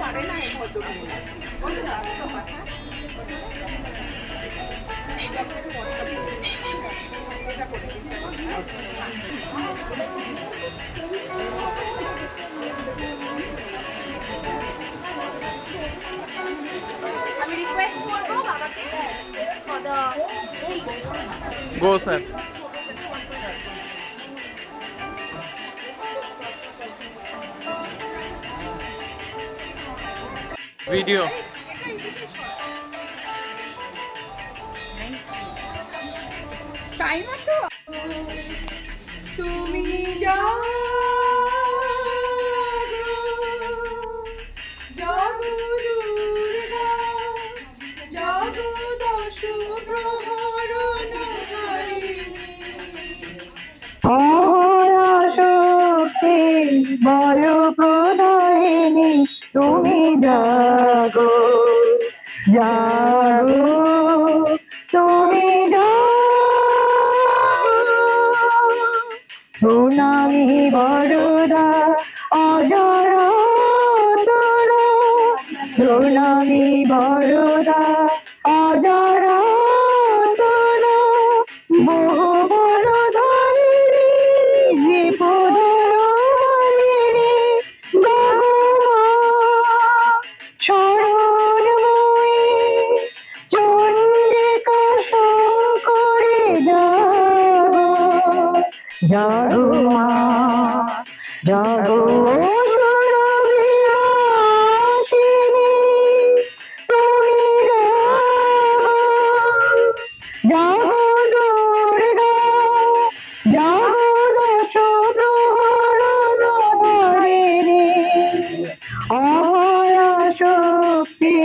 পারে না এই ভদ্র আমি রিকোয়েস্ট করবো বাবাকে for the go sir. Video time তো তুমি যাও জাগো দুর্গা জাগো দশ প্রহরণকারিণী শক্তি বল প্রদায়িনী তুমি জাগো জাগো তুমি জাগো প্রণামী বরদা অজরা প্রণামী বরদা অজরা বহু বরদারিণী রিপুধরিণী ভগবা শরণময়ী চণ্ডিকা শঙ্করী জাগো জাগো মা জাগো সুরবিনাশিনী তুমি জাগো দুর্গা জাগো দশ প্রহরণকারিণী অভয়া শক্তি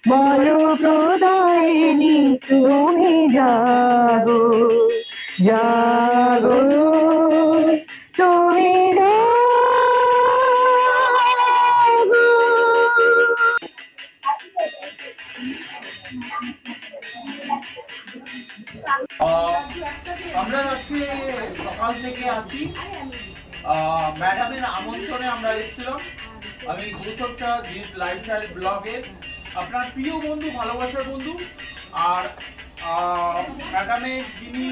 বল প্রদায়িনী তুমি জাগো জাগো তুমি জাগো। আমরা আজকে সকাল থেকে আছি। ম্যাডামের আমন্ত্রণে আমরা এসেছিলাম। আমি গৌতমটা জিৎ লাইফস্টাইল ব্লগের আপনার প্রিয় বন্ধু, ভালোবাসার বন্ধু। আর ম্যাডামের যিনি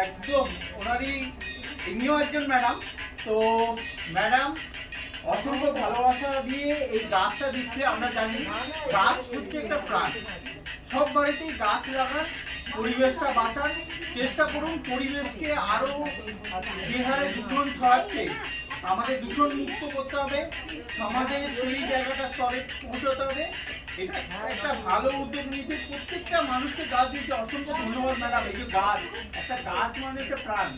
একদম ওনারই ইনিও একজন ম্যাডাম। তো ম্যাডাম অসংখ্য ভালোবাসা দিয়ে এই গাছটা দিচ্ছে। আমরা জানি গাছ হচ্ছে একটা প্রাণ। সব বাড়িতেই গাছ লাগান, পরিবেশটা বাঁচান, চেষ্টা করুন পরিবেশকে আরো যে হারে দূষণ ছড়াচ্ছে আমাদের দূষণ মুক্ত করতে হবে, সমাজে সেই জায়গাটা স্তরে পৌঁছতে হবে। এটা একটা ভালো উদ্যোগ নিয়েছে, প্রত্যেকটা মানুষকে গাছ দিয়েছে। অসংখ্য ধন্যবাদ ম্যাডাম। এই যে গাছ, একটা গাছ মানে একটা প্রাণ,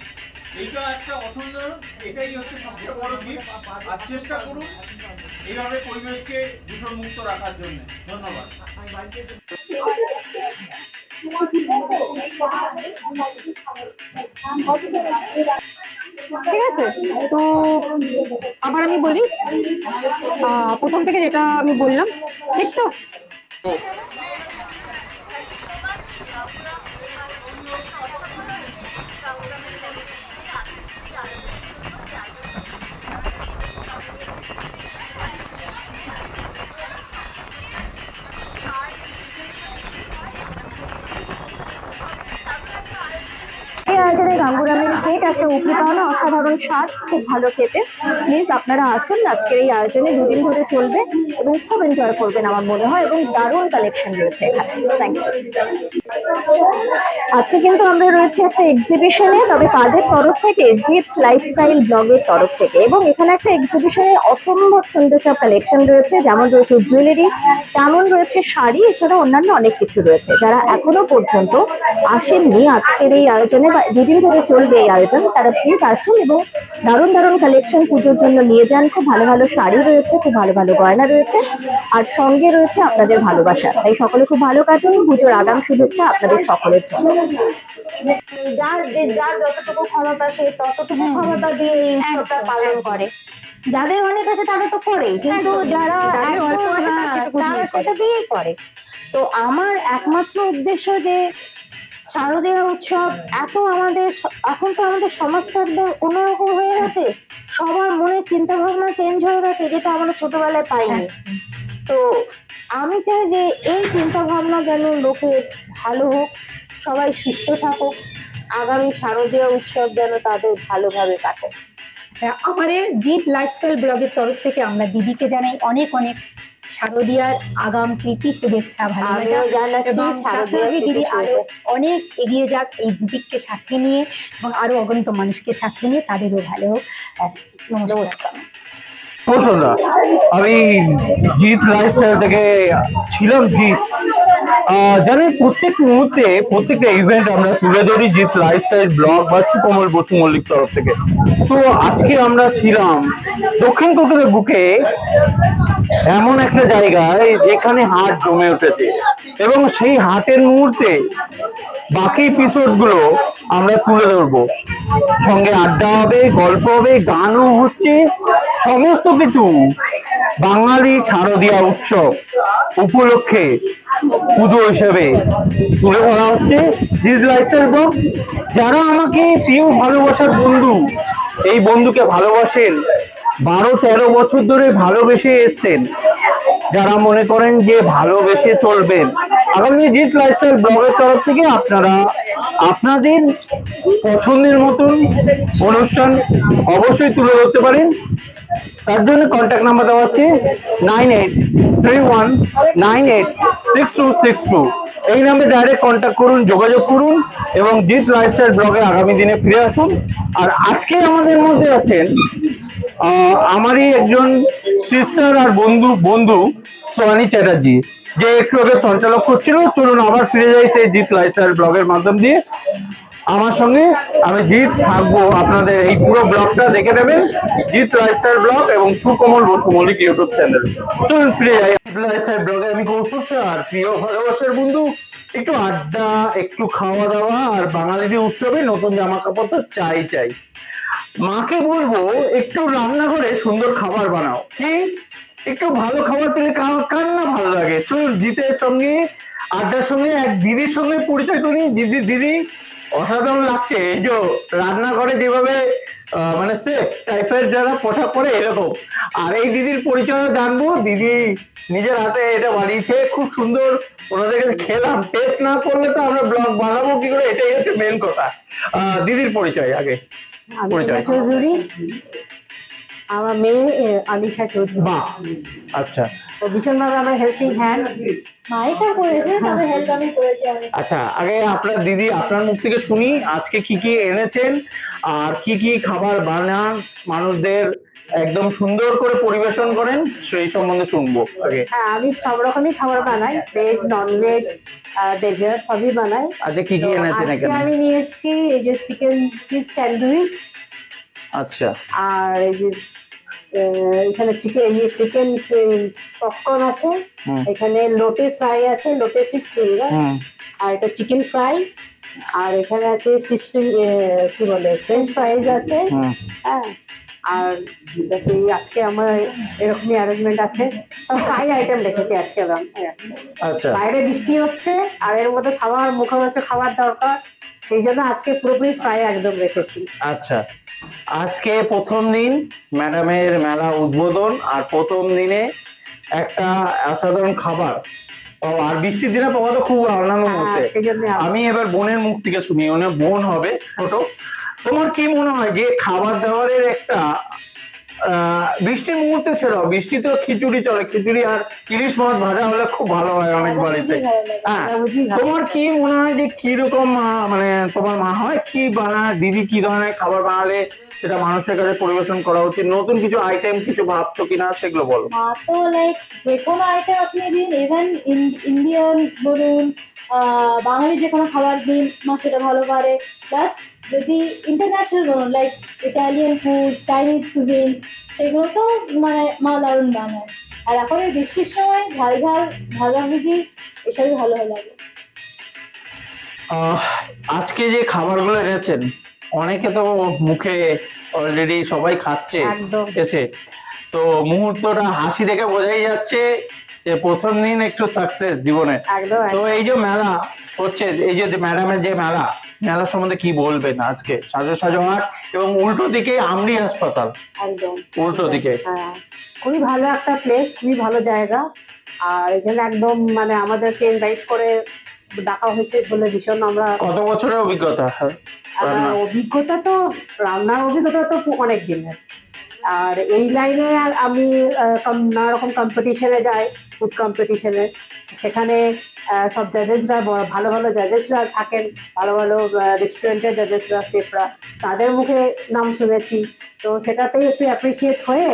এইটা একটা অসাধারণ। এটাই হচ্ছে সবচেয়ে বড় গিফট। আর চেষ্টা করুন এইভাবে পরিবেশকে দূষণ মুক্ত রাখার জন্য। ধন্যবাদ। ঠিক আছে, তো আবার আমি বলি প্রথম থেকে যেটা আমি বললাম, ঠিক তো? এই আয়োজনে গাঙ্গুরামের কেক একটা উপরি পাওনা, অসাধারণ স্বাদ, খুব ভালো খেতে। প্লিজ আপনারা আসুন, আজকের এই আয়োজনে দুদিন ধরে চলবে এবং খুব এনজয় করবেন আমার মনে হয়, এবং দারুণ কালেকশন রয়েছে এখানে। Thank you. আজকে কিন্তু আমরা রয়েছে একটা এক্সিবিশনে, তবে কাদের তরফ থেকে? জিৎ লাইফস্টাইল ব্লগের তরফ থেকে। এবং এখানে একটা এক্সিবিশনে অসম্ভব সুন্দর সব কালেকশন রয়েছে, যেমন রয়েছে জুয়েলারি, তেমন রয়েছে শাড়ি, এছাড়া অন্যান্য অনেক কিছু রয়েছে। যারা এখনো পর্যন্ত আসেননি আজকের এই আয়োজনে বা দুদিন ধরে চলবে এই আয়োজন, তারা প্লিজ আসুন এবং দারুণ দারুণ কালেকশন পুজোর জন্য নিয়ে যান। খুব ভালো ভালো শাড়ি রয়েছে, খুব ভালো ভালো গয়না রয়েছে, আর সঙ্গে রয়েছে আপনাদের ভালোবাসা। তাই সকলে খুব ভালো কাটুন। পুজোর আগাম শুভেচ্ছা আপনাদের সকলের জন্য। যার যতটুকু ক্ষমতা সে ততটুকু ক্ষমতা দিয়ে এই উৎসবটা পালন করে। যাদের অনেক আছে তারা তো করে, কিন্তু যারা তারা সেটা দিয়েই করে। তো আমার একমাত্র উদ্দেশ্য যে শারদীয় উৎসব এত আমাদের, এখন তো আমাদের সমাজটা একদম অন্যরকম হয়ে গেছে। সবার মনে চিন্তা ভাবনা চেঞ্জ হয়ে গেছে, যেটা আমরা ছোটবেলায় পাইনি। তো আমি চাই যে এই চিন্তা ভাবনা যেন লোকের ভালো হোক, সবাই সুস্থ থাকুক, আগামী শারদীয় উৎসব যেন তাদের ভালোভাবে কাটে। আমাদের জিৎ লাইফস্টাইল ব্লগের তরফ থেকে আমরা দিদিকে জানাই অনেক অনেক শারদীয়ার আগাম প্রীতি শুভেচ্ছা ভালোবাসা, আমিও জানাচ্ছি এবং শারদীয়ার দিদি প্রীতি আরো অনেক এগিয়ে যাক এই বুটিককে সাথে নিয়ে, এবং আরো অগণিত মানুষকে সাথে নিয়ে তাদেরও ভালো হোক। নমস্কার। সন্ধ্যা আমি জিৎ লাইফস্টাইল থেকে ছিলাম জিৎ। জানেন প্রত্যেক মুহূর্তে প্রত্যেকটা ইভেন্ট আমরা তুলে ধরি জিৎ লাইফস্টাইল ব্লগ বা সুকমল বসু মল্লিক তরফ থেকে। তো আজকে আমরা ছিলাম দক্ষিণ কলকাতার বুকে এমন একটা জায়গায় যেখানে হাট জমে উঠেছে, এবং সেই হাটের মুহূর্তে বাকি এপিসোড গুলো আমরা তুলে ধরবো। সঙ্গে আড্ডা হবে, গল্প হবে, গানও হচ্ছে, সমস্ত কিছু বাঙালি শারদীয়া উৎসব উপলক্ষে পুজো হিসেবে তুলে ধরা হচ্ছে জিৎ লাইফস্টাইল ব্লগ। যারা আমাকে প্রিয় ভালোবাসার বন্ধু, এই বন্ধুকে ভালোবাসেন, 12-13 বছর ধরে ভালোবেসে এসছেন, যারা মনে করেন যে ভালোবেসে চলবেন, আগামী জিৎ লাইফস্টাইল ব্লগের তরফ থেকে আপনারা আপনাদের পছন্দের মতন অনুষ্ঠান অবশ্যই তুলে ধরতে পারেন। তার জন্য কন্ট্যাক্ট নাম্বার দেওয়া আছে 9831986262। এই নাম্বারে ডাইরেক্ট কন্ট্যাক্ট করুন, যোগাযোগ করুন, এবং জিৎ লাইফস্টাইল ব্লগে আগামী দিনে ফিরে আসুন। আর আজকে আমাদের মধ্যে আছেন আমারই একজন সিস্টার আর বন্ধু সোহানি চ্যাটার্জি, যে একটু আগে সঞ্চালক করছিল। চলুন আবার ফিরে যাই সেই জিৎ লাইফস্টাইল ব্লগের মাধ্যম দিয়ে। আমার সঙ্গে আমি জিৎ থাকবো, আপনাদের এই পুরো ব্লগটা দেখে নেবেন জিৎ লাইফস্টাইল ব্লগ এবং সুকমল বসু মল্লিক ইউটিউব চ্যানেল। চলুন ফিরে যাই জিৎ লাইফস্টাইল ব্লগে। আমি কৌস্তব আর প্রিয় ভালোবাসার বন্ধু, একটু আড্ডা, একটু খাওয়া দাওয়া, আর বাঙালিদের উৎসবে নতুন জামা কাপড় তো চাই। মাকে বলবো একটু রান্নাঘরে সুন্দর খাবার বানাও, কি একটু ভালো খাবার পেলে কার না ভালো লাগে। চলুন জিতের সঙ্গে আড্ডার সঙ্গে এক দিদির সঙ্গে পরিচয় করি। দিদি অসাধারণ লাগছে, এই যে রান্নাঘরে যেভাবে মানে সেফ টাইপের যারা পোশাক পরে এরকম। আর এই দিদির পরিচয় জানবো, দিদি নিজের হাতে এটা বানিয়েছে, খুব সুন্দর। ওনাদের কাছে খেলাম, টেস্ট না করলে তো আমরা ব্লগ বানাবো কি করে, এটাই হচ্ছে মেন কথা। দিদির পরিচয় আগে পরিচয়। চৌধুরী, আমার মেয়ে আলিশা চৌধুরী। বাহ, আচ্ছা। তো ভীষণভাবে আমার হেল্পিং হ্যান্ড। মায়েশা করেছে, তবে হেল্প আমি করেছি অনেক। আচ্ছা, আগে আপনার দিদি আপনার মুখ থেকে শুনি আজকে কি কি এনেছেন, আর কি কি খাবার বানান, মানুষদের একদম সুন্দর করে পরিবেশন করেন, সেই সম্বন্ধে শুনবো আগে। হ্যাঁ, আমি সব রকমই খাবার বানাই, ভেজ, নন ভেজ, ডেজার্ট সবই বানাই। আচ্ছা, কি কি এনেছেন আজকে এখানে? আমি নিয়ে এসেছি এই যে চিকেন চিজ স্যান্ডউইচ, আচ্ছা, আর এই যে এখানে চিকেন পপকর্ন আছে, এখানে লোটে ফ্রাই আছে, লোটে ফিশ ফিঙ্গার, আর এটা চিকেন ফ্রাই, আর এখানে আছে ফিশ কি বলে ফ্রেঞ্চ ফ্রাইজ আছে। হ্যাঁ, আর আজকে আমার এরকমই অ্যারেঞ্জমেন্ট আছে, সব ফ্রাই আইটেম রেখেছি আজকে। আচ্ছা, বাইরে বৃষ্টি হচ্ছে আর এর মধ্যে খাবার মুখরোচক খাবার দরকার, সেই জন্য আজকে পুরোপুরি ফ্রাই একদম রেখেছি। আচ্ছা। আজকে প্রথম দিন ম্যাডামের মেলা উদ্বোধন, আর প্রথম দিনে একটা অসাধারণ খাবার, আর বৃষ্টির দিনে পাওয়া তো খুব আনন্দ মুহূর্তে। সেই জন্য আমি এবার বোনের মুখ থেকে শুনি, ওনে বোন হবে ছোট, তোমার কি মনে হয় যে খাবার দাবারের একটা বৃষ্টির মুহূর্তে ছেড়াও, বৃষ্টিতেও খিচুড়ি চলে, খিচুড়ি আর ইলিশ মাছ ভাজা হলে খুব ভালো হয় অনেক বাড়িতে। হ্যাঁ, তোমার কি মনে হয় যে কিরকম মানে তোমার মা হয় কি বানায়, দিদি কি ধরনের খাবার বানালে সেটা মানুষের কাছে পরিবেশন করা উচিত, নতুন কিছু আইটেম কিছু ভাবছো কিনা সেগুলো বলো। মা তো লাইক যে কোনো আইটেম আপনি দিন, ইভেন ইন্ডিয়ান বলুন, বাঙালি যে কোনো খাবার দিন, মা সেটা ভালো পারে। প্লাস যদি ইন্টারন্যাশনাল বলুন, লাইক ইটালিয়ান ফুড, চাইনিজ কুজিনস, সেগুলো তো মানে মা দারুণ বানায়। আর এখন এই বৃষ্টির সময় ঝাল ভাজাভুজি এসবই ভালো লাগে। আজকে যে খাবারগুলো এনেছেন, অনেকে তো মুখে অলরেডি সবাই খাচ্ছে একদম। এসে, তো মুহূর্তটা হাসি দেখে বোঝাই যাচ্ছে যে প্রথম দিন একটু সাকসেস জীবনে। একদম তো এই যে মেলা হচ্ছে, এই যে ম্যাডামের যে মেলা সম্বন্ধে কি বলবেন আজকে? সাজো হাট এবং উল্টো দিকে আমরি হাসপাতাল, একদম উল্টো দিকে। হ্যাঁ, খুবই ভালো একটা প্লেস, খুবই ভালো জায়গা। আর এখানে একদম মানে আমাদেরকে ইনভাইট করে ডাকা হয়েছে বলে ভীষণ আমরা কত বছরের অভিজ্ঞতা? আমার অভিজ্ঞতা তো রান্নার অভিজ্ঞতা তো অনেক দিনের। আর এই লাইনে আর আমি নানা রকম কম্পিটিশনে যাই, ফুড কম্পিটিশনে। সেখানে সব জাজেসরা ভালো ভালো জাজেসরা থাকেন, ভালো ভালো রেস্টুরেন্টের জাজেসরা, শেফরা, তাদের মুখে নাম শুনেছি। তো সেটাতেই একটু অ্যাপ্রিসিয়েট হয়ে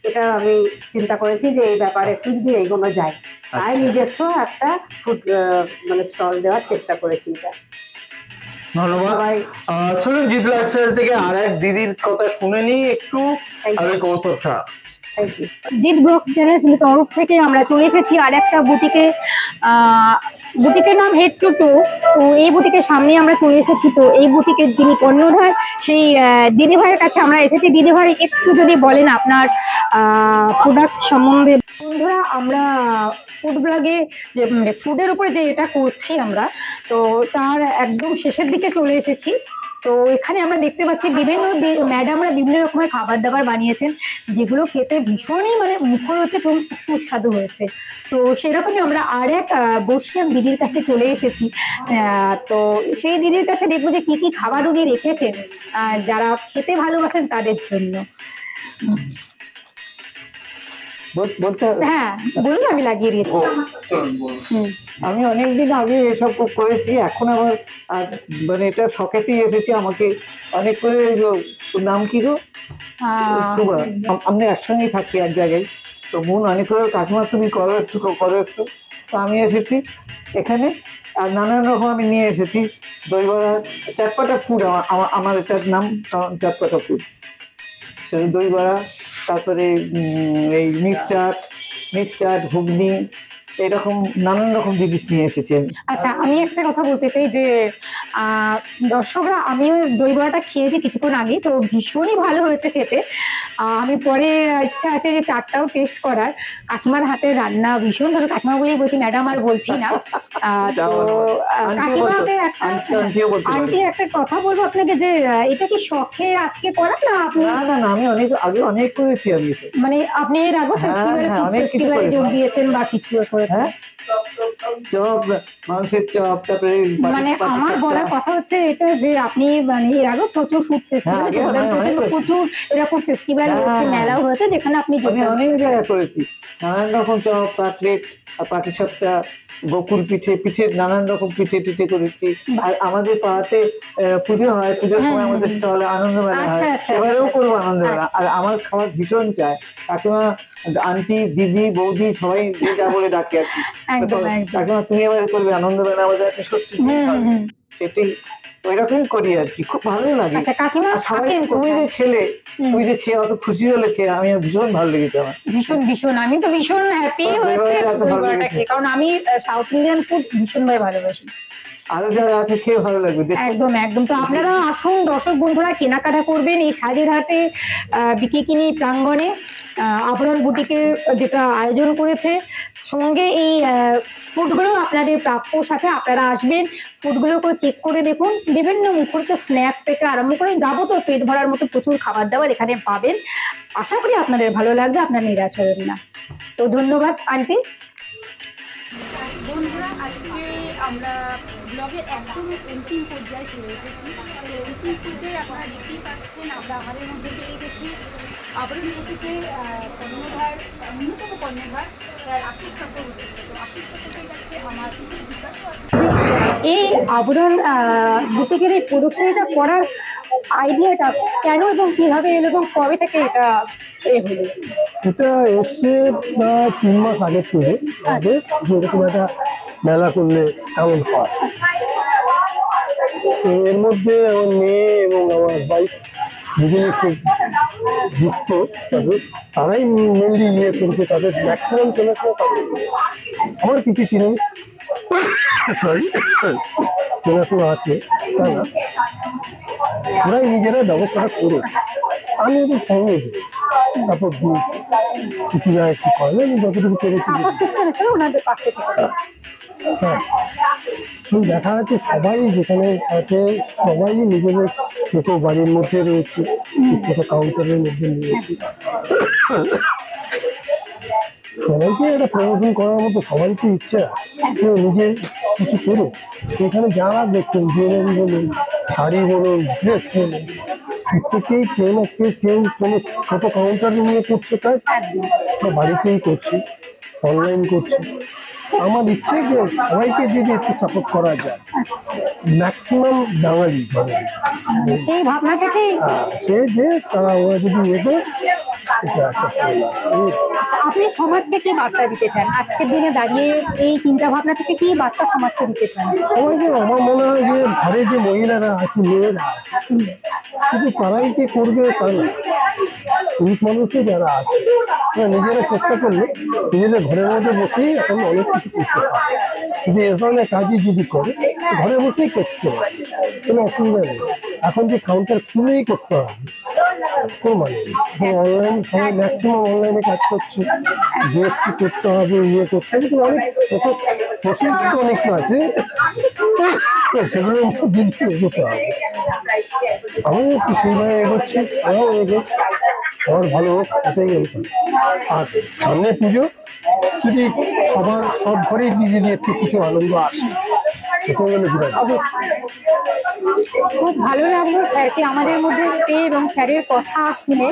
এটা আমি চিন্তা করেছি যে এই ব্যাপারে একটু যদি এগোনো যায়, তাই নিজস্ব একটা ফুড মানে স্টল দেওয়ার চেষ্টা করেছি। এটা ধন্যবাদ। সবাই চলুন জিৎ লাইফস্টাইল থেকে আর এক দিদির কথা শুনে নিই একটু। আমি Kaustav Shah. Thank you. Jeet blog channel তরফ থেকে আমরা চলে এসেছি আর একটা বুটিকে। বুটিকের নাম হেড টু টো। তো এই বুটিকের সামনে আমরা চলে এসেছি। তো এই বুটিকের যিনি কর্ণধার, সেই দিদিভাইয়ের কাছে আমরা এসেছি। দিদিভাই একটু যদি বলেন আপনার প্রোডাক্ট সম্বন্ধে। বন্ধুরা, আমরা ফুড ব্লগে যে মানে ফুডের উপরে যে এটা করছি আমরা, তো তার একদম শেষের দিকে চলে এসেছি। তো এখানে আমরা দেখতে পাচ্ছি বিভিন্ন ম্যাডামরা বিভিন্ন রকমের খাবার দাবার বানিয়েছেন, যেগুলো খেতে ভীষণই মানে মুখরোচক এবং সুস্বাদু হয়েছে। তো সেরকমই আমরা আর এক বর্ষিয়ান দিদির কাছে চলে এসেছি। তো সেই দিদির কাছে দেখবো যে কি কি খাবার উনি রেখেছেন যারা খেতে ভালোবাসেন তাদের জন্য। বলতে হ্যাঁ বলুন, আমি লাগিয়ে দিয়েছি। আমি অনেকদিন আগে এসব করেছি, এখন আবার মানে এটা শখেতেই এসেছি। আমাকে অনেক করে নাম কি গো, শুভা, আমরা একসঙ্গেই থাকি এক জায়গায়। তো বোন অনেক করে কাকিমা তুমি করো একটু করো একটু। তো আমি এসেছি এখানে, আর নানান রকম আমি নিয়ে এসেছি দই বড়া, চটপটা ফুড। আমার এটার নাম চটপটা ফুড। সেটা দই বড়া, তারপরে এই মিক্স চাট, ঘুগনি, এরকম নানান রকম জিনিস নিয়ে এসেছি আমি। আচ্ছা, আমি একটা কথা বলতে চাই যে দর্শকরা, আমিও দই বড়াটা খেয়েছি কিছুক্ষণ আগে, তো ভীষণই ভালো হয়েছে খেতে। আমি পরে ইচ্ছা আছে যে চাটটাও টেস্ট করার। কাকিমার হাতের রান্না ভীষণ ভালো। কাকিমা বলেই বলছি, ম্যাডাম আর বলছি না। তো কাকিমাকে আন্টি একটা কথা বলবো আপনাকে, যে এটা কি শখে আজকে করা না আপনি? না, আমি অনেক করেছি আমি। মানে আপনি এর আগে ফেস্টিভ্যালে যোগ দিয়েছেন বা কিছু করেছেন? চপ, মাংসের চপ, তারপরে মানে আমার বলার কথা হচ্ছে এটা যে আপনি মানে এর আগে প্রচুর ফুড ফেস্টিভ্যাল যোগদান করেছেন, প্রচুর এরকম ফেস্টিভ্যাল হয়েছে, মেলাও হয়েছে, যেখানে আপনি অনেক জায়গায় করেছি। নানান রকম চপ, কাটলেট, পাটিসাপটা, বকুল পিঠে নানান রকম পিঠে করেছি। আর আমাদের পাড়াতে পুজো হয়, পুজোর সময় আমাদের স্টলে আনন্দ মেলা হয়, এবারেও করবো আনন্দ মেলা। আর আমার খাবার ভীষণ চায়, কাকিমা, আন্টি, দিদি, বৌদি সবাই যা বলে ডাকে আর কি। কাকিমা তুমি এবারে করবে আনন্দ মেলা, আমাদের একটা সত্যি সেটাই ওইরকমই করি আর কি, খুব ভালো লাগে। তুমি যে খেয়ে অত খুশি হলে খেয়ে আমি ভীষণ ভালো লেগেছে আমার। ভীষণ আমি তো ভীষণ হ্যাপি হয়েছে কারণ আমি সাউথ ইন্ডিয়ান ফুড ভীষণ ভাই ভালোবাসি। আরো যারা আছে খেয়ে ভালো লাগবে। একদম। তো আপনারা আসুন দর্শক বন্ধুরা, কেনাকাটা করবেন এই সাজের হাটে বিকিকিনি প্রাঙ্গণে। আভরণ বুটিকে যেটা আয়োজন করেছে, সঙ্গে এই ফুডগুলো আপনাদের প্রাপ্য, সাথে আপনারা আসবেন, ফুডগুলোকে চেক করে দেখুন। বিভিন্ন মুখরোচক স্ন্যাক্স থেকে আরম্ভ করে যাবতীয় পেট ভরার মতো প্রচুর খাবার দাবার এখানে পাবেন। আশা করি আপনাদের ভালো লাগবে, আপনারা নিরাশ হবেন না। তো ধন্যবাদ আন্টি। বন্ধুরা, আজকে আমরা ব্লগের একদম অন্তিম পর্যায়ে চলে এসেছি। তো অন্তিম পর্যায়ে আপনারা দেখতেই পাচ্ছেন, আমরা আমাদের মধ্যে পেয়ে গেছি আবরণ বুটিকে কর্ণধার, অন্যতম কর্ণধার আশিস চক্রবর্তী। তো আশিস চক্রবর্তীর কাছে আমার কিছু জিজ্ঞাসা আছে। এই আবরণ বুটিকের এই প্রদর্শনীটা করার আইডিয়াটা কেন এবং কিভাবে এলো এবং কবে থেকে এটা হলো? এটা এসছে 3 মাস আগের থেকে আমাদের, যেরকম একটা মেলা করলে এমন হয়। তো এর মধ্যে আমার মেয়ে এবং আমার বাইক দুজনে খুব যুক্ত, তারাই মেনলি নিয়ে করছে, তাদের ম্যাক্সিমাম চেনাশোনা তাদের। আমার কিছু চেনাশোনা আছে, তাই না, ওরাই নিজেরা ব্যবস্থাটা করে। আমি ওদের সঙ্গে সাপোর্ট দিয়েছি, কিছু না একটু করে আমি যতটুকু পেরেছি। সাপোর্ট সিস্টেম হিসেবে ওনাদের পাশে থেকে হ্যাঁ, কিন্তু দেখা যাচ্ছে সবাই যেখানে আছে সবাই নিজেদের ছোট বাড়ির মধ্যে রয়েছে, ছোট কাউন্টারের মধ্যে নিয়েছে। সবাইকে একটা প্রমোশন করার মতো সবাইকে ইচ্ছা কেউ নিজে কিছু করুক। এখানে যারা দেখছেন জুয়েলারি বলুন, শাড়ি বলুন, ড্রেস বলুন, প্রত্যেকেই কেউ না কেউ কোনো ছোট কাউন্টার নিয়ে করছে কাজ, বা বাড়িতেই করছে, অনলাইন করছে। আমার ইচ্ছে যে সবাইকে যদি একটু সাপোর্ট করা যায়, ম্যাক্সিমাম বাঙালি সেই ভাবনা থেকেই সে যে তারা ওরা যদি এগো এটা একটা আপনি সমাজকে কি বার্তা দিতে চান আজকের দিনে দাঁড়িয়ে? এই চিন্তা ভাবনা থেকে কি বার্তা সমাজকে দিতে চান? সবাইকে আমার মনে হয় যে ঘরে যে মহিলারা আছে, মেয়েরা আছে, শুধু তারাই যে করবে তা না, পুরুষ মানুষও যারা আছে তারা নিজেরা চেষ্টা করলে নিজেদের ঘরের মধ্যে বসেই এখন অনেক কিছু করতে পারে। যদি এ ধরনের কাজই যদি করে ঘরে বসেই করতে পারে, কোনো অসুবিধা নেই। এখন যে কাউন্টার খুলেই করতে হবে কোনো মানে নেই। এখন অনলাইন সবাই ম্যাক্সিমাম অনলাইনে কাজ করছে, জিএসটি করতে হবে, ইয়ে করতে হবে, কিন্তু অনেক প্রসিদ্ধ অনেক আছে, সেগুলোর দিন এগোতে হবে। আমি একটু সেইভাবে এগোচ্ছি, আমরাও এগোচ্ছি, সবার ভালো হোক এটাই এগোতে। আর সামনে পুজো, যদি সব ঘরেই যদি একটু কিছু আনন্দ আসে সেটাও গেলে বিরাট। খুব ভালো লাগলো স্যারকে আমাদের মধ্যে পেয়ে এবং স্যারের কথা শুনে,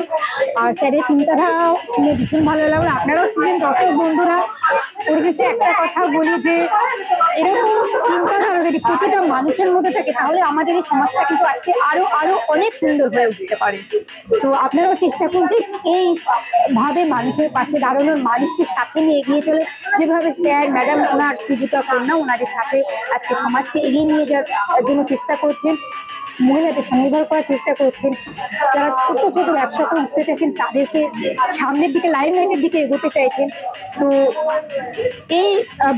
আর স্যারের চিন্তাধারা শুনে ভীষণ ভালো লাগলো। আপনারাও শুনলেন দর্শক বন্ধুরা। পরিশেষে একটা কথা বলি যে এরকম চিন্তাধারা যদি প্রতিটা মানুষের মধ্যে থাকে তাহলে আমাদের এই সমাজটা কিন্তু আজকে আরো আরো অনেক সুন্দর হয়ে উঠতে পারে। তো আপনারাও চেষ্টা করুন যে এইভাবে মানুষের পাশে দাঁড়ানোর, মানুষকে সাথে নিয়ে এগিয়ে চলে, যেভাবে স্যার ম্যাডাম ওনার সুজিতা কন্যা ওনাদের সাথে আজকে সমাজকে এগিয়ে নিয়ে যাওয়ার জন্য চেষ্টা করছেন, মহিলাদের স্বনির্ভর করার চেষ্টা করছেন। যারা ছোট ছোট ব্যবসা করে উঠতে চাইছেন তাদেরকে সামনের দিকে লাইনের দিকে এগোতে চাইছেন। তো এই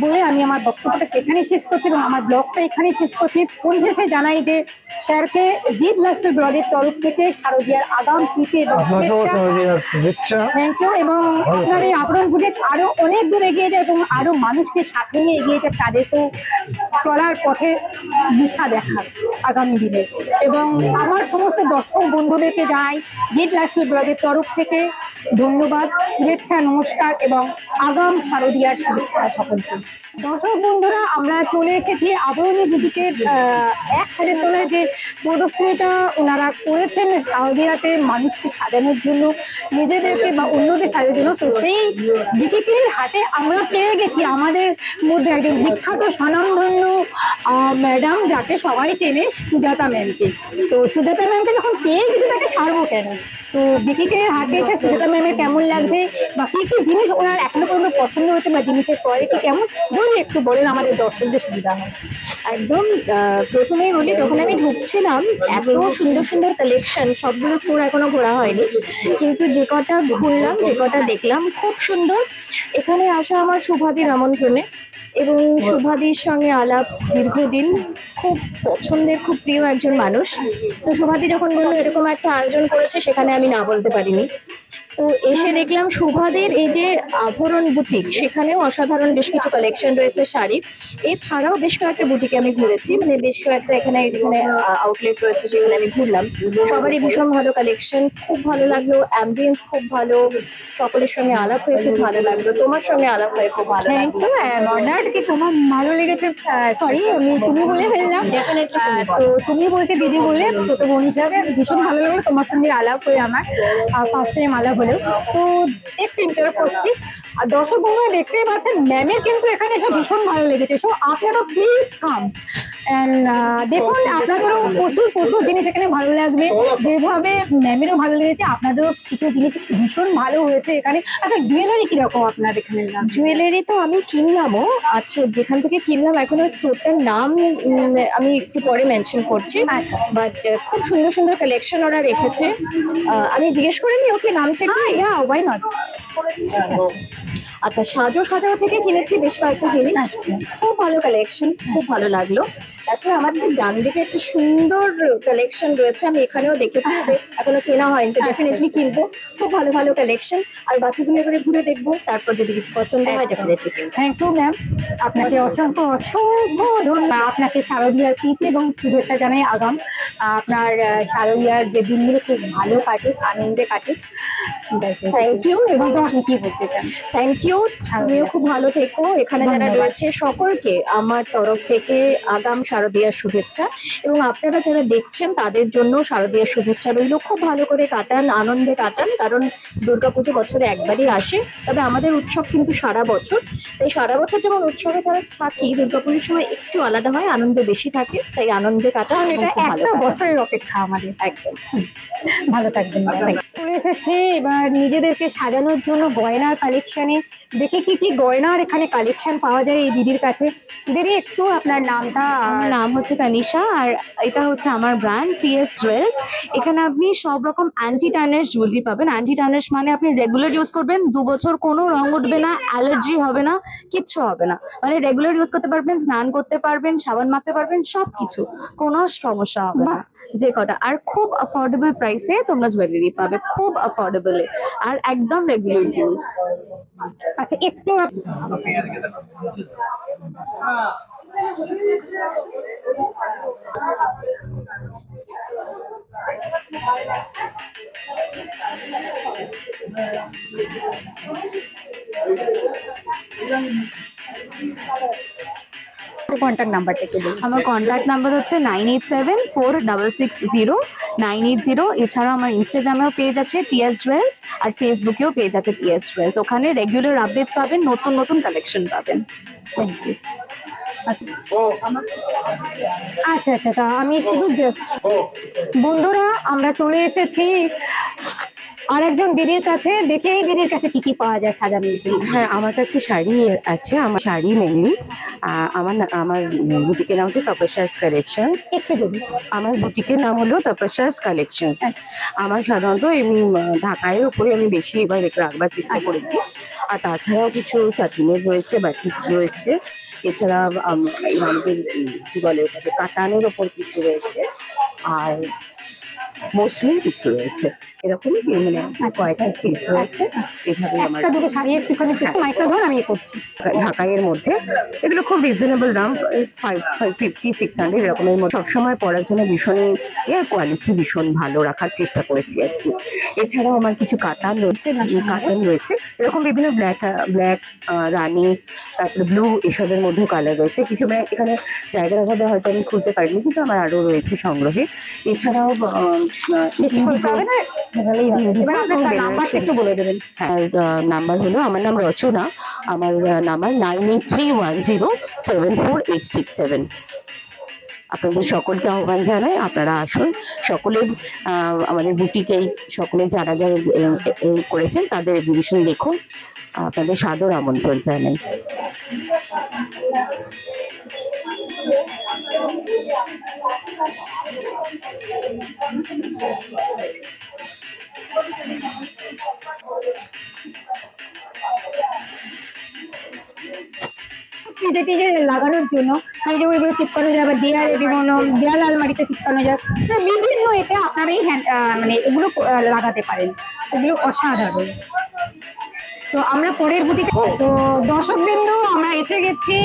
বলে আমি আমার বক্তব্যটা সেখানেই শেষ করছি এবং আমার ব্লগটা এখানেই শেষ করছি। পরিশেষে জানাই যে স্যারকে জিপ লাইফস্টাইল ব্লগের তরফ থেকে শারদীয়ার আগাম প্রীতি এবং থ্যাংক ইউ। এবং আপনার এই আবরণ প্রজেক্ট আরো অনেক দূর এগিয়ে যায় এবং আরো মানুষকে সাথে নিয়ে এগিয়ে যায়, তাদেরকেও চলার পথে দিশা দেখার আগামী দিনে। এবং আমার সমস্ত দর্শক বন্ধুদেরকে জানাই জিপ লাইফস্টাইল ব্লগের তরফ থেকে ধন্যবাদ, শুভেচ্ছা, নমস্কার এবং আগাম শারদীয়ার শুভেচ্ছা সকলকে। দর্শক বন্ধুরা, আমরা চলে এসেছি আবরণী বুটিকের এক ছাদের তলায় যে প্রদর্শনীটা ওনারা করেছেন শারদীয়াতে মানুষকে সাজানোর জন্য, নিজেদেরকে বা অন্যদের সাজানোর জন্য। তো সেই বুটিকের হাটে আমরা পেয়ে গেছি আমাদের মধ্যে একজন বিখ্যাত স্বনামধন্য ম্যাডাম, যাকে সবাই চেনে, সুজাতা ম্যামকে। তো সুজাতা ম্যামকে যখন পেয়ে গেছি তাকে ছাড়বো কেন? তো বিকিকের হাটে এসে সুজাতা ম্যামের কেমন লাগছে বা কি কি জিনিস ওনার এখনো পর্যন্ত পছন্দ হচ্ছে বা জিনিসের কোয়ালিটি কেমন, যদি একটু বলেন আমাদের দর্শকদের সুবিধা হয়। একদম প্রথমেই বলি, যখন আমি ঢুকছিলাম এত সুন্দর সুন্দর কালেকশন, সবগুলো স্টোর এখনো ঘোরা হয়নি, কিন্তু যে কটা ঘুরলাম, যে কটা দেখলাম খুব সুন্দর। এখানে আসা আমার শুভাদির আমন্ত্রণে, এবং শুভাদির সঙ্গে আলাপ দীর্ঘদিন, খুব পছন্দের, খুব প্রিয় একজন মানুষ। তো শুভাদি যখন বললো এরকম একটা আয়োজন করেছে, সেখানে আমি না বলতে পারিনি। তো এসে দেখলাম শুভাদের এই যে আভরণ বুটিক, সেখানেও অসাধারণ বেশ কিছু কালেকশন রয়েছে শাড়ি। এছাড়াও বেশ কয়েকটা বুটিকে আমি ঘুরেছি, মানে বেশ কয়েকটা এখানে আউটলেট রয়েছে, সেখানে আমি ঘুরলাম। সবারই ভীষণ ভালো কালেকশন, খুব ভালো লাগলো, অ্যাম্বিয়েন্স খুব ভালো, সকলের সঙ্গে আলাপ হয়ে খুব ভালো লাগলো, তোমার সঙ্গে আলাপ হয়ে খুব ভালো থ্যাংক লাগলো। ইউ অনার্ড কি তোমার ভালো লেগেছে? সরি, আমি তুমি বলে ফেললাম। তো তুমি বলছে দিদি বলে, ছোট বোন হিসাবে ভীষণ ভালো লাগলো তোমার সঙ্গে আলাপ হয়ে, আমার ফার্স্ট টাইম আলাপ হলেও। তো একটু ইন্টারাপ্ট করছি, আর দর্শক বন্ধুরা দেখতেই পাচ্ছেন ম্যামের কিন্তু এখানে এসে ভীষণ ভালো লেগেছে। সো আপনারাও প্লিজ কাম অ্যান্ড দেখুন, আপনাদেরও প্রচুর প্রচুর জিনিস এখানে ভালো লাগবে, যেভাবে ম্যামেরও ভালো লেগেছে, আপনাদেরও কিছু জিনিস ভীষণ ভালো হয়েছে এখানে। আচ্ছা, জুয়েলারি কিরকম আপনার এখানে? জুয়েলারি তো আমি কিনলামও, আচ্ছা যেখান থেকে কিনলাম এখন ওই স্টোরটার নাম আমি একটু পরে মেনশন করছি, বাট খুব সুন্দর সুন্দর কালেকশন ওরা রেখেছে। আমি জিজ্ঞেস করিনি ওকে নাম থেকে? Why not. আচ্ছা, সাজাও থেকে কিনেছি বেশ কয়েকটা জিনিস, খুব ভালো কালেকশন, খুব ভালো লাগলো। আচ্ছা, আমার যে ডান দিকে একটা সুন্দর কালেকশন রয়েছে, আমি এখানেও দেখেছি, তবে এখনো কেনা হয়নি, তো ডেফিনেটলি কিনবো। খুব ভালো ভালো কালেকশন, আর বাকিগুলো এবারে ঘুরে দেখবো, তারপর যদি কিছু পছন্দ হয় ডেফিনেটলি কিনবো। থ্যাংক ইউ ম্যাম, আপনাকে অসংখ্য অসংখ্য ধন্যবাদ। আপনাকে শারদীয়ার প্রীতি এবং শুভেচ্ছা জানাই আগাম। আপনার শারদীয়ার যে দিনগুলো খুব ভালো কাটে, আনন্দে কাটে। Thank you. এবং আপনি কি বলতে চান? থ্যাংক ইউ, তুমিও খুব ভালো থেকো। এখানে যারা ধন্যবাদ। রয়েছে সকলকে আমার তরফ থেকে আগাম শারদীয়ার শুভেচ্ছা, এবং আপনারা যারা দেখছেন তাদের জন্য শারদীয়ার শুভেচ্ছা রইল। খুব ভালো করে কাটান, আনন্দে কাটান, কারণ দুর্গাপুজো বছরে একবারই আসে, তবে আমাদের উৎসব কিন্তু সারা বছর। তাই সারা বছর যেমন উৎসবে তারা থাকি, দুর্গাপুজোর সময় একটু আলাদা হয়, আনন্দ বেশি থাকে, তাই আনন্দে কাটান। কারণ এবং এটা খুব ভালো একটা কাটান। বছরের অপেক্ষা আমাদের। একদম। ভালো থাকবেন। চলে এসেছি এবার নিজেদেরকে সাজানোর জন্য গয়নার কালেকশনে। দেখে কি কি গয়নার এখানে কালেকশন পাওয়া যায় এই দিদির কাছে। দিদি, একটু আপনার নামটা আমার নাম হচ্ছে তানিশা, আর এটা হচ্ছে আমার ব্র্যান্ড টিএস জুয়েলস। এখানে আপনি সব রকম অ্যান্টি টার্নিশ জুয়েলারি পাবেন। অ্যান্টি টার্নিশ মানে আপনি রেগুলার ইউজ করবেন, 2 বছর কোনো রং উঠবে না, অ্যালার্জি হবে না, কিচ্ছু হবে না। মানে রেগুলার ইউজ করতে পারবেন, স্নান করতে পারবেন, সাবান মাখতে পারবেন, সবকিছু, কোনো সমস্যা হবে না। যে কটা, আর খুব অ্যাফোর্ডেবল প্রাইসে তোমরা জুয়েলারি পাবে, খুব অ্যাফোর্ডেবল আর একদম রেগুলার ইউজ। আচ্ছা, একটু কন্ট্যাক্ট নাম্বারটা একটু বলুন। আমার কন্ট্যাক্ট নাম্বার হচ্ছে 9874660980। এছাড়াও আমার ইনস্টাগ্রামেও পেজ আছে টিএস জুয়েলস, আর ফেসবুকেও পেজ আছে টিএস জুয়েলস। ওখানে রেগুলার আপডেটস পাবেন, নতুন নতুন কালেকশন পাবেন। Thank you. আচ্ছা আচ্ছা, তা আমি শুধু বন্ধুরা, আমরা চলে এসেছি আরেকজন দিদির কাছে। দেখে এই দিদির কাছে কি কি পাওয়া যায় সাজানোর জন্য। হ্যাঁ, আমার কাছে শাড়ি আছে। আমার শাড়ি মেনলি আমার বুটিকের নাম হচ্ছে তপস্যাস কালেকশনস। একটু যদি আমার বুটিকের নাম হলো তপস্যাস কালেকশনস। আমার সাধারণত এমনি ঢাকাইয়ের উপরে আমি বেশি এবার রাখবার চেষ্টা করেছি। আর তাছাড়াও কিছু সাটিনের রয়েছে, বাটিক রয়েছে। এছাড়া আমাদের কি বলে ওটাকে কাতানের ওপর কিছু রয়েছে, আর মৌসুমি কিছু রয়েছে, এরকমই মানে কয়েকটা সিল্ক রয়েছে। এভাবে আমার একটা দুটো শাড়ি একটুখানি মাইকটা ধরুন, আমি করছি। ঢাকাইয়ের মধ্যে এগুলো খুব রিজনেবল দাম, 550-600 এরকমের মধ্যে। সবসময় পরার জন্য ভীষণ কোয়ালিটি ভীষণ ভালো রাখার চেষ্টা করেছি আর কি। এছাড়াও আমার কিছু কাতান রয়েছে, এরকম বিভিন্ন ব্ল্যাক রানী, তারপরে ব্লু, এসবের মধ্যেও কালার রয়েছে। কিছু এখানে জায়গার অভাবে হয়তো আমি খুলতে পারিনি, কিন্তু আমার আরো রয়েছে সংগ্রহে। এছাড়াও নাম্বারটা একটু বলে দেবেন। হ্যাঁ, নাম্বার হলো, আমার নাম রচনা, আমার নাম্বার 9831074867। আপনাদের সকলকে আহ্বান জানাই, আপনারা আসুন। সকলের আমাদের বুটিকেই সকলে যারা যারা করেছেন তাদের এক্সিবিশন দেখুন। আপনাদের সাদর আমন্ত্রণ জানাই। যে লাগানোর জন্য এই যে ওইগুলো চিপকানো যায়, বা দেয়ালে বিভিন্ন দেয়াল আলমারিতে চিপকানো যায়, বিভিন্ন এতে আপনারা এই মানে এগুলো লাগাতে পারেন। এগুলো অসাধারণ। তো আমরা পরের বুটিকে, তো দর্শকবৃন্দ, আমরা এসে গেছি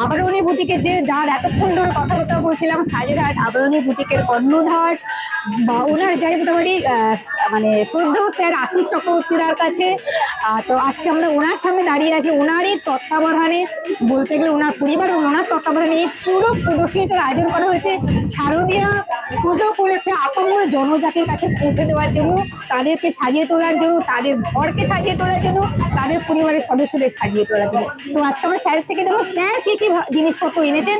আবরণী বুটিকে, যে যার এতক্ষণ ধরে কথাবার্তা বলছিলাম, সাজেরহাট আবরণী বুটিকের কর্ণধার বা ওনার যাই মোটামুটি মানে শ্রদ্ধেয় স্যার আশিস চক্রবর্তীর কাছে। তো আজকে আমরা ওনার সামনে দাঁড়িয়ে আছি। ওনারই তত্ত্বাবধানে, বলতে গেলে ওনার পরিবার ও ওনার তত্ত্বাবধানে এই পুরো প্রদর্শনীটার আয়োজন করা হয়েছে শারদীয়া পুজো উপলক্ষে আপামর জনজাতির কাছে পৌঁছে দেওয়ার জন্য, তাদেরকে সাজিয়ে তোলার জন্য, তাদের ঘরকে সাজিয়ে তোলার জন্য, তাদের পরিবারের সদস্যদের সাজিয়ে তোলার জন্য। তো আজকে আমরা স্যার থেকে দেখো স্যার কি কি জিনিসপত্র এনেছেন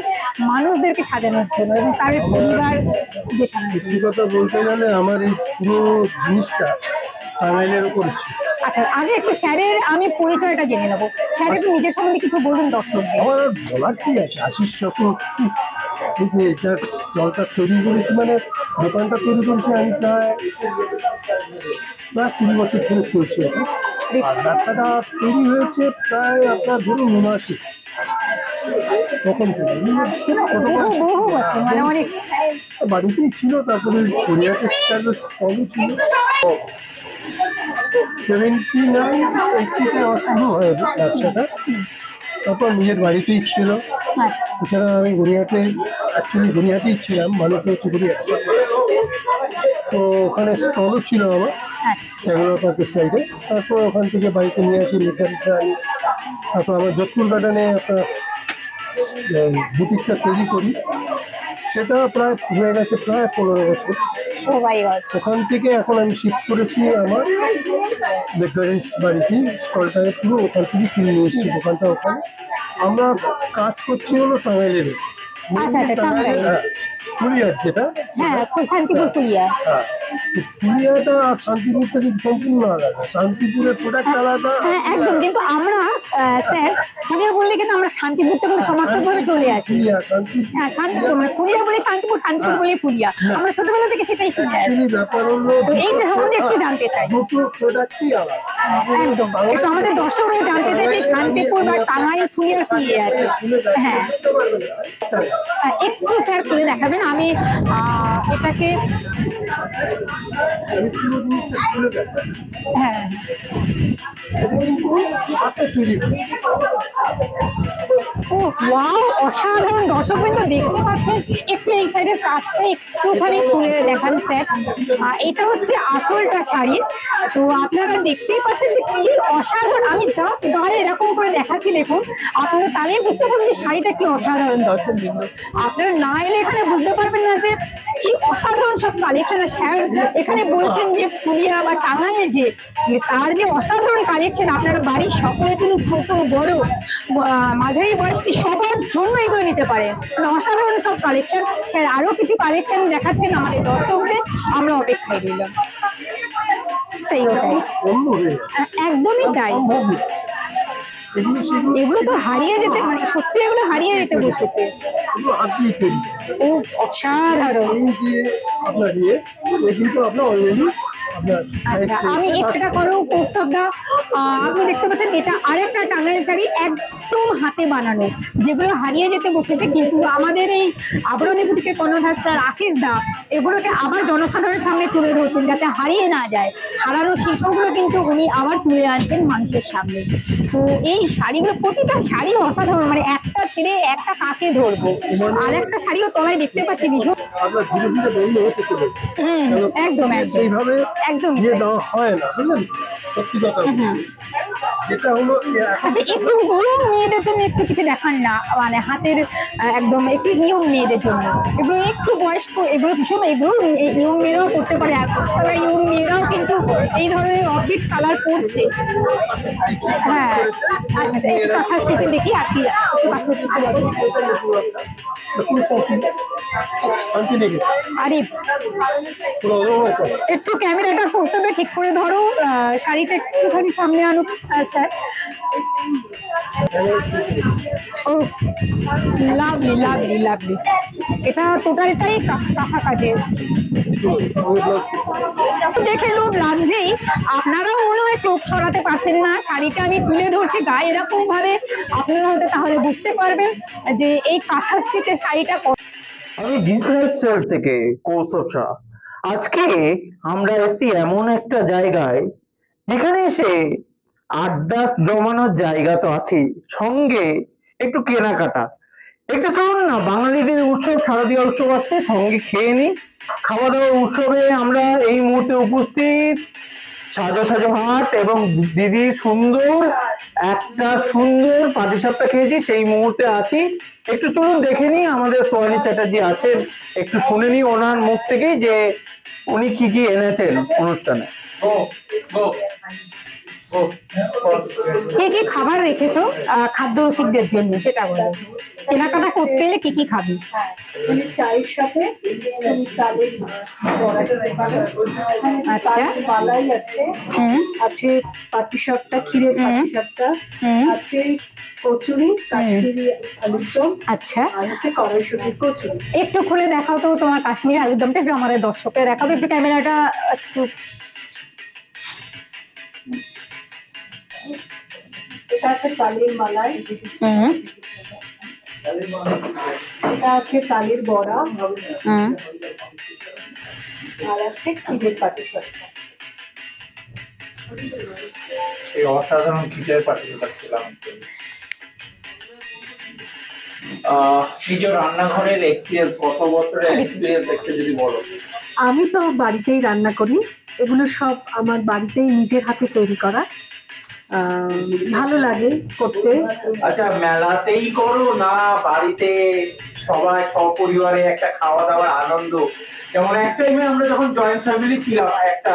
মানুষদেরকে সাজানোর জন্য এবং তাদের পরিবার সত্যি কথা বলতে গেলে আমার এই পুরো জিনিসটা টাঙ্গাইলের উপর ছিল। আচ্ছা, আগে একটু স্যারের আমি পরিচয়টা জেনে নেবো। স্যার একটু নিজের সম্বন্ধে কিছু বলুন দর্শকদের। আমার বলার কি আছে, আশিস চক্রবর্তী কিন্তু এটা জলটা তৈরি করেছি, মানে দোকানটা তৈরি করেছি আমি প্রায় 20 বছর ধরে চলছে এটা। আর ব্যবসাটা তৈরি হয়েছে প্রায় আপনার ধরুন 79। তখন থেকে বহু বহু বছর মানে অনেক। বাড়িতেই ছিল, তারপরে কোরিয়াতে স্টলও ছিল। 79-80-তে আমার শুরু হয় ব্যবসাটা, তারপর নিজের বাড়িতেই ছিল। এছাড়া আমি গড়িয়াতে গড়িয়াতেই ছিলাম, মানুষ হচ্ছে গড়িয়া, তো ওখানে স্টলও ছিল আমার এগুলো পার্কের সাইডে। তারপর ওখান থেকে বাড়িতে নিয়ে আসি মেটারিসে আনি। তারপর আমার যোধপুর গার্ডেনে একটা বুটিকটা তৈরি করি, সেটা প্রায় হয়ে গেছে প্রায় 15 বছর। ও মাই গড। ওখান থেকে এখন আমি শিফট করেছি আমার বেকারেন্স বাড়িতে, স্টলটাকে পুরো ওখান থেকে কিনে নিয়ে এসেছি দোকানটা ওখানে। আমরা কাজ করছি হলো টাঙ্গাইলের, আচ্ছা, টাঙ্গাইল। পুরুলিয়ার যেটা, হ্যাঁ, শান্তিপুর পুরিয়া। হ্যাঁ, পুরুলিয়াটা আর শান্তিপুরটা কিন্তু সম্পূর্ণ আলাদা। শান্তিপুরের প্রোডাক্ট আলাদা। হ্যাঁ একদম, কিন্তু আমরা স্যার পুরিয়া বললে কিন্তু আমরা শান্তিপুর থেকে সমাপ্ত করে চলে আসি। শান্তিপুর, হ্যাঁ শান্তিপুর, মানে পুরিয়া বলে শান্তিপুর, শান্তিপুর বলে পুরিয়া, আমরা ছোটবেলা থেকে সেটাই শুনে আসি। অ্যাকচুয়ালি ব্যাপার হলো তো এইটা সম্বন্ধে একটু জানতে চাই। দুটো প্রোডাক্টই আলাদা। একদম, একটু আমাদের দর্শকরা জানতে চাই যে শান্তিপুর বা টাঙ্গাইল পুরিয়া কি আছে। হ্যাঁ একটু স্যার খুলে দেখাবেন। আমি এটাকে আমি পুরো জিনিসটা খুলে দেখাচ্ছি। হ্যাঁ এটা কিন্তু হাতে তৈরি করা। ও ওয়াও, অসাধারণ। দর্শক কিন্তু দেখতে পাচ্ছেন, একটু এই সাইডের কাজটা একটুখানি খুলে দেখান স্যার। এটা হচ্ছে আঁচলটা শাড়ির, তো আপনারা দেখতেই পাচ্ছেন যে কি অসাধারণ। আমি জাস্ট গায়ে এরকম করে দেখাচ্ছি, দেখুন আপনারা তাহলেই বুঝতে পারবেন যে শাড়িটা কি অসাধারণ। দর্শক বিন্দু, আপনারা না এলে এখানে বুঝতে পারবেন না যে কি অসাধারণ সব কালেকশন। স্যার এখানে বলছেন যে পুরিয়া বা টাঙ্গাইলে যে তার যে অসাধারণ কালেকশন, আপনারা বাড়ির সকলের জন্য, ছোট বড় মাঝারি বয়সী সবার জন্য এগুলো নিতে পারেন। অসাধারণ সব কালেকশন। স্যার আরো কিছু কালেকশন দেখাচ্ছেন আমাদের দর্শকদের, আমরা অপেক্ষায় রইলাম। তাই ওটাই, একদমই তাই। এগুলো তো হারিয়ে যেতে, মানে সত্যি এগুলো হারিয়ে যেতে বসেছে। ও অসাধারণ। আপনার ইয়ে কিন্তু আপনার অলরেডি আচ্ছা, আমি একটা করেও প্রস্তাবটা আপনি দেখতে পাচ্ছেন, এটা আরেকটা টাঙ্গাইল শাড়ি একদম হাতে বানানো, যেগুলো হারিয়ে যেতে বসেছে। কিন্তু আমাদের এই আবরণী বুটিকের কর্ণধার স্যার আশিস দা এগুলোকে আবার জনসাধারণের সামনে তুলে ধরছেন, যাতে হারিয়ে না যায়। হারানো শিল্পগুলো কিন্তু উনি আবার তুলে আনছেন মানুষের সামনে। তো এই শাড়িগুলো, প্রতিটা শাড়ি অসাধারণ, মানে একটা ছেড়ে একটা কাকে ধরবো। আর একটা শাড়িও তলায় দেখতে পাচ্ছি ভীষণ। একদম সেইভাবে একদম হয় না, বুঝলেন? সত্যি কথা যেটা হলো আচ্ছা, একটু বলুন মেয়েদের জন্য একটু কিছু দেখান না, মানে হাতের একদম একটু নিয়ম মেয়েদের জন্য। এগুলো একটু বয়স্ক, এগুলো ভীষণ, এগুলো ইয়ং মেয়েরাও করতে পারে। এখন ইয়ং মেয়েরাও কিন্তু এই ধরনের অফিস কালার করছে। হ্যাঁ আচ্ছা, একটু কথা কিছু দেখি আর কি। আরে একটু ক্যামেরাটা প্রথমে ঠিক করে ধরো, শাড়িটা একটুখানি সামনে আনো স্যার। ও লাভলি লাভলি লাভলি। এটা টোটালটাই কাঁথা কাজের, দেখে লোক লাগছেই। আপনারাও মনে হয় চোখ সরাতে পারছেন না। শাড়িটা আমি তুলে ধরছি গায়ে এরকম ভাবে, আপনারা হয়তো তাহলে বুঝতে পারবেন যে এই কাঁথা স্টিচের শাড়িটা। আমি জিৎ থেকে কৌস্তব শাহ। আজকে আমরা এসেছি এমন একটা জায়গায় যেখানে এসে আড্ডা জমানোর জায়গা তো আছে, সঙ্গে একটু কেনাকাটা। একটু চলুন না, বাঙালিদের উৎসব, শারদীয় উৎসব আছে, সঙ্গে খেয়ে নি। খাওয়া দাওয়ার উৎসবে আমরা এই মুহূর্তে উপস্থিত সাজো সাজো হাট, এবং দিদি সুন্দর একটা সুন্দর পাটিসাপটা খেয়েছি, সেই মুহূর্তে আছি। একটু চলুন দেখে নি, আমাদের সোহানী চ্যাটার্জি আছেন, একটু শুনে নি ওনার মুখ থেকেই যে উনি কি কি এনেছেন অনুষ্ঠানে। কি কি খাবার রেখেছো খাদ্য রসিকদের জন্য, সেটা বলো। কেনাকাটা করতে এলে কি কি খাবি? চায়ের সাথে ডালের আচ্ছা, মালাই আছে, আছে পাটিসাপটা, ক্ষীরের পাটিসাপটা আছে, কচুরি, কাশ্মীরি আলুর দম, আচ্ছা, আর হচ্ছে কড়াইশুটির কচুরি। একটু খুলে দেখাও তো তোমার কাশ্মীরি আলুর দমটা, একটু আমাদের দর্শককে দেখাবে, একটু ক্যামেরাটা একটু। এটা আছে ডালের মালাই, এটা আছে তালের বড়া, আর আছে ক্ষীরের পাটিসাপটা। এই অসাধারণ খিচের পাটিসাপটা খেলাম। নিজের রান্নাঘরের এক্সপিরিয়েন্স, কত বছরের এক্সপিরিয়েন্স একটু যদি বলো। আমি তো বাড়িতেই রান্না করি, এগুলো সব আমার বাড়িতেই নিজের হাতে তৈরি করা। ভালো লাগে করতে। আচ্ছা, মেলাতেই করো না বাড়িতে সবাই সপরিবারে একটা খাওয়া দাওয়ার আনন্দ? যেমন এক টাইমে আমরা যখন জয়েন্ট ফ্যামিলি ছিলাম, একটা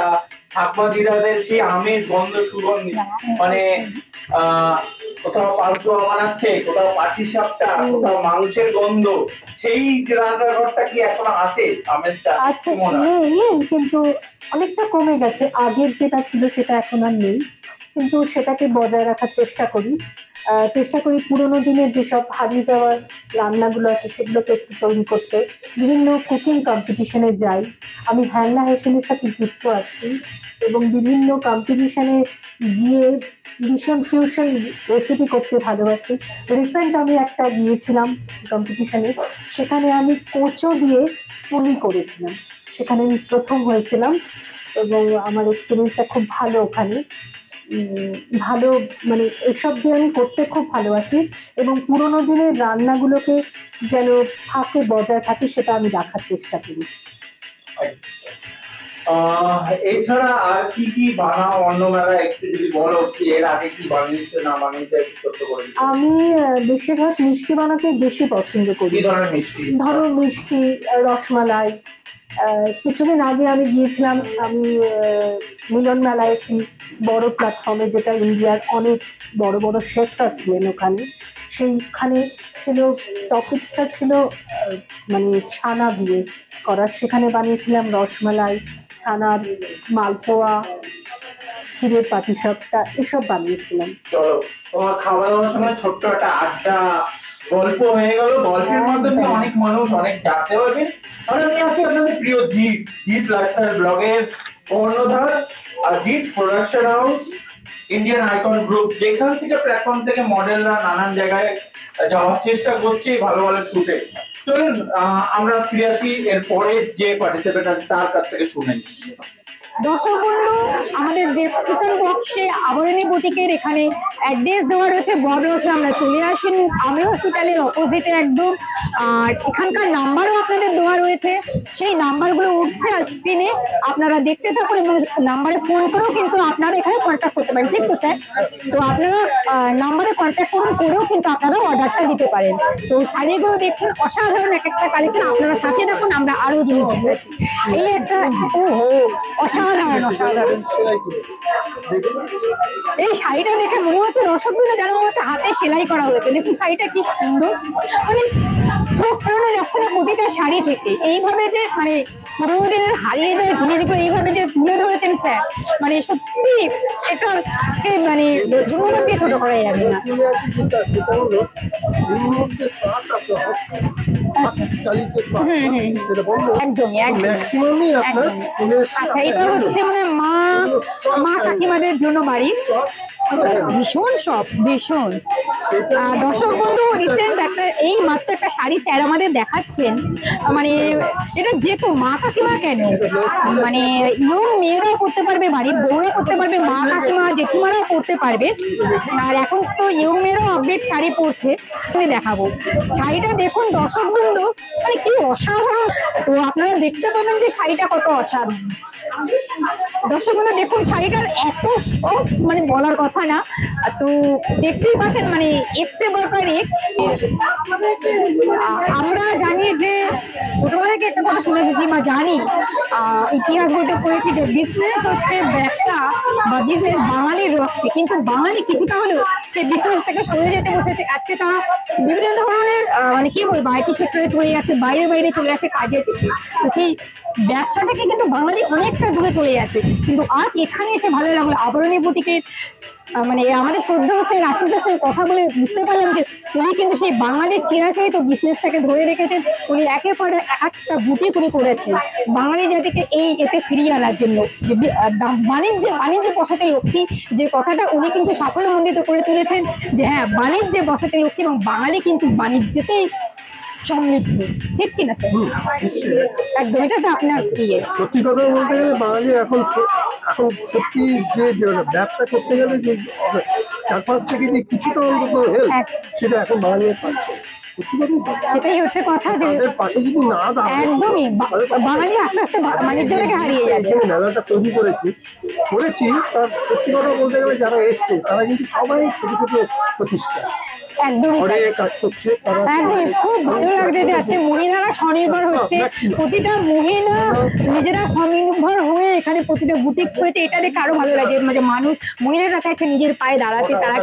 ঠাকুমা দিদাদের সেই আমের গন্ধ সুগন্ধি, মানে কোথাও পান্তুয়া বানাচ্ছে, কোথাও পাটিসাপটা, কোথাও মাংসের গন্ধ, সেই রান্নাঘরটা কি এখন আছে? আমেজটা আচ্ছা, নেই, কিন্তু অনেকটা কমে গেছে। আগের যেটা ছিল সেটা এখন আর নেই, কিন্তু সেটাকে বজায় রাখার চেষ্টা করি। পুরোনো দিনের যেসব হারিয়ে যাওয়ার রান্নাগুলো আছে সেগুলোকে একটু তৈরি করতে। বিভিন্ন কুকিং কম্পিটিশনে যাই, আমি হ্যান্না হেসেলের সাথে যুক্ত আছি এবং বিভিন্ন কম্পিটিশনে গিয়ে ভীষণ ফিউশন রেসিপি করতে ভালোবাসি। রিসেন্ট আমি একটা গিয়েছিলাম কম্পিটিশনে, সেখানে আমি কোচো দিয়ে পুলি করেছিলাম, সেখানে আমি প্রথম হয়েছিলাম এবং আমার এক্সপিরিয়েন্সটা খুব ভালো। ওখানে ভালো, মানে এসব দিয়ে আমি করতে খুব ভালোবাসি এবং পুরোনো দিনের রান্নাগুলোকে যেন থাকে, বজায় থাকে, সেটা আমি রাখার চেষ্টা করি। এছাড়া আর কি কি বানাও অন্য মেলা, একটু যদি বলো কি এর আগে কি বানিয়েছো না বানিয়েছো একটু ছোট্ট করে। আমি বেশিরভাগ মিষ্টি বানাতে বেশি পছন্দ করি। কি ধরনের মিষ্টি? ধরো মিষ্টি, রসমালাই। কিছুদিন আগে আমি গিয়েছিলাম, আমি মিলন মেলায়, একটি বড় প্ল্যাটফর্মে, যেটা ইন্ডিয়ার অনেক বড় বড় শেফরা ছিলেন ওখানে। সেইখানে ছিল, টপিকসটা ছিল মানে ছানা দিয়ে করার। সেখানে বানিয়েছিলাম রসমালাই, ছানার মালপোয়া, ক্ষীরের পাটিসাপটা, এসব বানিয়েছিলাম। চলো, তোমার খাওয়া দাওয়ার সময় ছোট্ট একটা আড্ডা গল্প হয়ে গেল, গল্পের মাধ্যমে অনেক মানুষ অনেক জানতে পারবে। আর আমি আছি আপনাদের প্রিয় জিৎ লাইফস্টাইল ব্লগের কর্ণধার আর Jeet production house, Indian icon group, যেখান থেকে প্ল্যাটফর্ম থেকে মডেলরা নানান জায়গায় যাওয়ার চেষ্টা করছে ভালো ভালো শুটে। চলুন আমরা ফিরে আসি এরপরে যে পার্টিসিপেন্ট আছে তার কাছ থেকে শুনে। দর্শক বন্ধু, আমাদের ডেসক্রিপশন বক্সে আবরণী বুটিকের এখানে অ্যাড্রেস দেওয়া রয়েছে, বড় রয়েছে। আমরা চলে আসেন আমি হসপিটালের অপোজিটে একদম, আর এখানকার নাম্বারও আপনাদের দেওয়া রয়েছে। সেই নাম্বারগুলো উঠছে আর স্ক্রিনে, আপনারা দেখতে থাকুন এবং নাম্বারে ফোন করেও কিন্তু আপনারা এখানে কন্ট্যাক্ট করতে পারেন। ঠিক তো স্যার? তো আপনারা নাম্বারে কন্ট্যাক্ট করেও কিন্তু আপনারা অর্ডারটা দিতে পারেন। তো শাড়িগুলো দেখছেন অসাধারণ এক একটা কালেকশন, আপনারা সাথে দেখুন, আমরা আরো জিনিস দেখাচ্ছি। এই একটা অসাধারণ অসাধারণ এই শাড়িটা দেখে মনে হচ্ছে রসগোল্লা যেন মনে হচ্ছে হাতে সেলাই করা হয়েছে। দেখুন শাড়িটা কি সুন্দর, মানে চোখ ফেরানো যাচ্ছে না প্রতিটা শাড়ি থেকে। এইভাবে যে মানে পুরোনো দিনের হারিয়ে যাওয়া জিনিসগুলো এইভাবে যে তুলে ধরেছেন স্যার, মানে সত্যি এটা মানে ধন্যবাদ দিয়ে ছোট করা যাবে না। একদমই একদমই। আচ্ছা, এটা হচ্ছে মানে মা কাকিমাদের জন্য বাড়ি, ভীষণ সব ভীষণ। দর্শক বন্ধু, রিসেন্ট একটা এই মাত্র একটা শাড়ি স্যার আমাদের দেখাচ্ছেন, মানে এটা যে তো মা কাকিমা কেন, মানে ইয়ং মেয়েরাও করতে পারবে, বাড়ির বউরা করতে পারবে, মা কাকিমা জেঠিমারাও করতে পারবে। আর এখন তো ইয়ং মেয়েরাও আপডেট শাড়ি পরছে, আমি দেখাবো। শাড়িটা দেখুন দর্শক বন্ধু, মানে কি অসাধারণ। তো আপনারা দেখতে পাবেন যে শাড়িটা কত অসাধারণ। দর্শক বন্ধু দেখুন শাড়িটার এত মানে বলার কথা না। তো দেখতেই পাচ্ছেন, মানে এক্সে বরকারি। আমরা জানি যে ছোটবেলা থেকে একটা কথা শুনে এসেছি বা জানি, ইতিহাস বইতে পড়েছি যে বিজনেস হচ্ছে ব্যবসা বা বিজনেস বাঙালির রক্তে, কিন্তু বাঙালি কিছুটা হলেও সেই বিজনেস থেকে সরে যেতে বসেছে। আজকে তারা বিভিন্ন ধরনের মানে কি বলবো আইটি সেক্টরে চলে যাচ্ছে, বাইরে বাইরে চলে যাচ্ছে কাজের থেকে। তো সেই ব্যবসাটাকে কিন্তু বাঙালি অনেকটা দূরে চলে যাচ্ছে। কিন্তু আজ এখানে এসে ভালো লাগলো আবরণী বুটিকের মানে আমাদের শ্রদ্ধা হোসেন রাসেলদের সঙ্গে কথা বলে বুঝতে পারলাম যে উনি কিন্তু সেই বাঙালির চিরাচরিত বিজনেসটাকে ধরে রেখেছেন। উনি একের পর একটা বুটিক উনি করেছেন বাঙালি জাতিকে এই এতে ফিরিয়ে আনার জন্য। যে বাণিজ্যে বসাতে লক্ষ্মী যে কথাটা উনি কিন্তু সাফল্যমণ্ডিত করে তুলেছেন, যে হ্যাঁ বাণিজ্যে বসাতে লক্ষ্মী এবং বাঙালি কিন্তু বাণিজ্যতেই সমৃদ্ধ, ঠিক কিনা স্যার? একদম, এটা তো আপনার ইয়ে। সত্যি কথা বলতে গেলে বাঙালি এখন সত্যি যে ব্যবসা করতে গেলে যে চারপাশ থেকে যে কিছুটা অন্তত হেল্প, সেটা এখন বাঙালি পাচ্ছে। সেটাই হচ্ছে কথা, যে তাদের পাশে যদি না দাঁড়ায়, একদমই বাঙালি আস্তে আস্তে বাণিজ্যটাকে হারিয়ে যাবে। যে মেলাটা তৈরি করেছি তার সত্যি কথা বলতে গেলে যারা এসছে তারা কিন্তু সবাই ছোট ছোট প্রতিষ্ঠান একদমই ঘরে কাজ করছে তারা। একদমই খুব ভালো লাগছে যে আজকে মহিলারা স্বনির্ভর হচ্ছে, প্রতিটা মহিলা নিজেরা স্বনির্ভর হয়ে এখানে প্রতিটা বুটিক করেছে। এটা দেখে আরো ভালো লাগে, মানে মানুষ মহিলারা চাইছে নিজের পায়ে দাঁড়াতে, তারা